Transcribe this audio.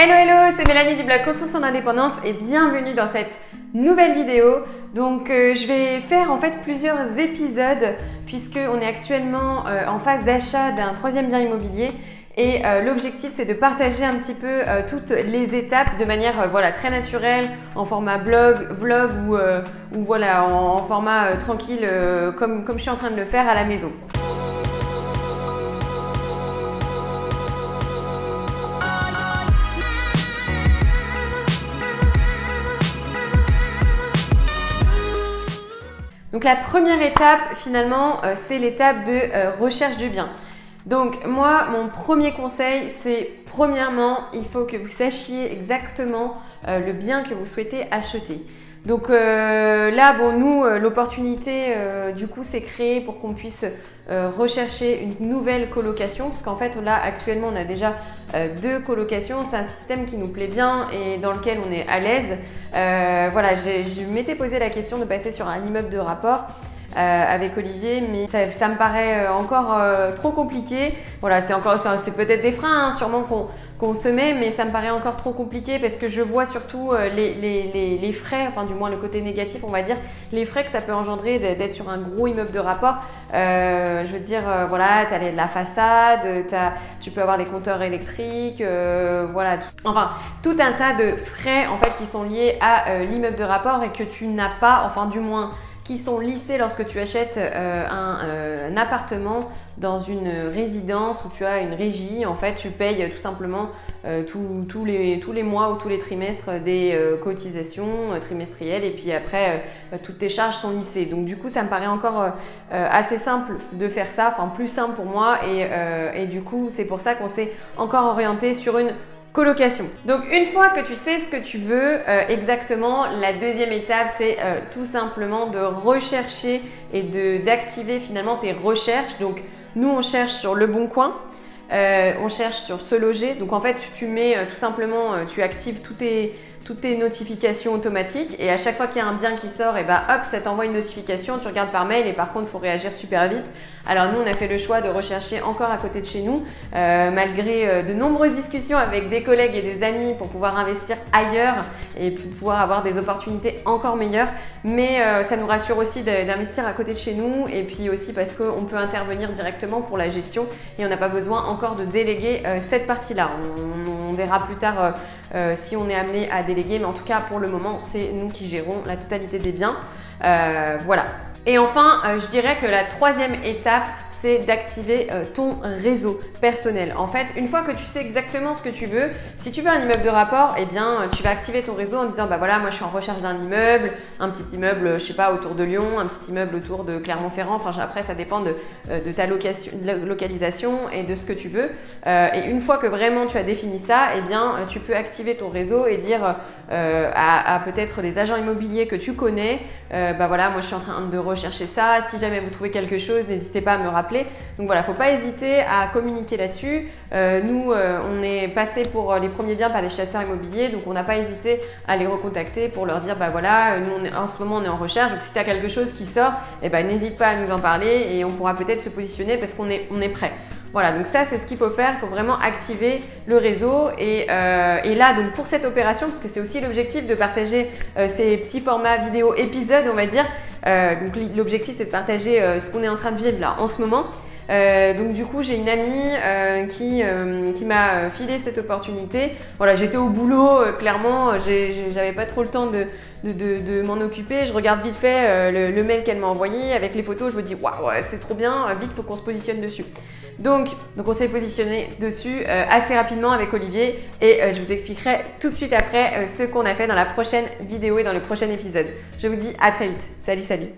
Hello hello, c'est Mélanie du blog Construction d'Indépendance et bienvenue dans cette nouvelle vidéo. Donc je vais faire en fait plusieurs épisodes puisqu'on est actuellement en phase d'achat d'un troisième bien immobilier et l'objectif c'est de partager un petit peu toutes les étapes de manière voilà, très naturelle, en format blog, vlog ou voilà, en format tranquille comme je suis en train de le faire à la maison. Donc la première étape finalement c'est l'étape de recherche du bien. Donc moi mon premier conseil c'est premièrement il faut que vous sachiez exactement le bien que vous souhaitez acheter. Donc là bon nous l'opportunité du coup c'est créé pour qu'on puisse rechercher une nouvelle colocation parce qu'en fait là actuellement on a déjà deux colocations, c'est un système qui nous plaît bien et dans lequel on est à l'aise. Voilà, je m'étais posé la question de passer sur un immeuble de rapport avec Olivier, mais ça me paraît encore trop compliqué. Voilà, c'est peut-être des freins hein, sûrement qu'on se met, mais ça me paraît encore trop compliqué parce que je vois surtout les frais, enfin du moins le côté négatif on va dire, les frais que ça peut engendrer d'être sur un gros immeuble de rapport. Je veux dire, voilà, tu as la façade, tu peux avoir les compteurs électriques, voilà, enfin tout un tas de frais en fait qui sont liés à l'immeuble de rapport et que tu n'as pas, enfin du moins qui sont lissés lorsque tu achètes un appartement dans une résidence où tu as une régie. En fait, tu payes tout simplement tous les mois ou tous les trimestres des cotisations trimestrielles et puis après, toutes tes charges sont lissées. Donc du coup, ça me paraît encore assez simple de faire ça, enfin plus simple pour moi et du coup, c'est pour ça qu'on s'est encore orienté sur une colocation. Donc une fois que tu sais ce que tu veux exactement, la deuxième étape c'est tout simplement de rechercher et d'activer finalement tes recherches. Donc nous on cherche sur Le Bon Coin, on cherche sur Se Loger. Donc en fait tu mets tout simplement, tu actives toutes tes notifications automatiques et à chaque fois qu'il y a un bien qui sort, et bah hop, ça t'envoie une notification, tu regardes par mail et par contre il faut réagir super vite. Alors nous on a fait le choix de rechercher encore à côté de chez nous malgré de nombreuses discussions avec des collègues et des amis pour pouvoir investir ailleurs et pour pouvoir avoir des opportunités encore meilleures, mais ça nous rassure aussi d'investir à côté de chez nous et puis aussi parce qu'on peut intervenir directement pour la gestion et on n'a pas besoin encore de déléguer cette partie-là. On verra plus tard si on est amené à déléguer, mais en tout cas pour le moment c'est nous qui gérons la totalité des biens. Voilà. Et enfin je dirais que la troisième étape c'est d'activer ton réseau personnel. En fait, une fois que tu sais exactement ce que tu veux, si tu veux un immeuble de rapport, eh bien, tu vas activer ton réseau en disant, bah voilà, moi je suis en recherche d'un immeuble, un petit immeuble, je sais pas, autour de Lyon, un petit immeuble autour de Clermont-Ferrand. Enfin, après, ça dépend de ta localisation et de ce que tu veux. Et une fois que vraiment tu as défini ça, eh bien, tu peux activer ton réseau et dire à peut-être des agents immobiliers que tu connais, bah voilà, moi je suis en train de rechercher ça. Si jamais vous trouvez quelque chose, n'hésitez pas à me rappeler. Donc voilà, faut pas hésiter à communiquer là-dessus. Nous, on est passé pour les premiers biens par des chasseurs immobiliers, donc on n'a pas hésité à les recontacter pour leur dire, bah voilà, nous en ce moment on est en recherche, donc si tu as quelque chose qui sort, eh ben, n'hésite pas à nous en parler et on pourra peut-être se positionner parce qu'on est prêt. Voilà, donc ça c'est ce qu'il faut faire, il faut vraiment activer le réseau et là donc pour cette opération, parce que c'est aussi l'objectif de partager ces petits formats vidéo épisodes on va dire, donc l'objectif c'est de partager ce qu'on est en train de vivre là en ce moment. Donc du coup j'ai une amie qui m'a filé cette opportunité. Voilà, j'étais au boulot, clairement j'avais pas trop le temps de m'en occuper. Je regarde vite fait le mail qu'elle m'a envoyé avec les photos, je me dis waouh ouais, c'est trop bien, vite faut qu'on se positionne dessus. Donc on s'est positionné dessus assez rapidement avec Olivier et je vous expliquerai tout de suite après ce qu'on a fait dans la prochaine vidéo et dans le prochain épisode. Je vous dis à très vite. Salut, salut!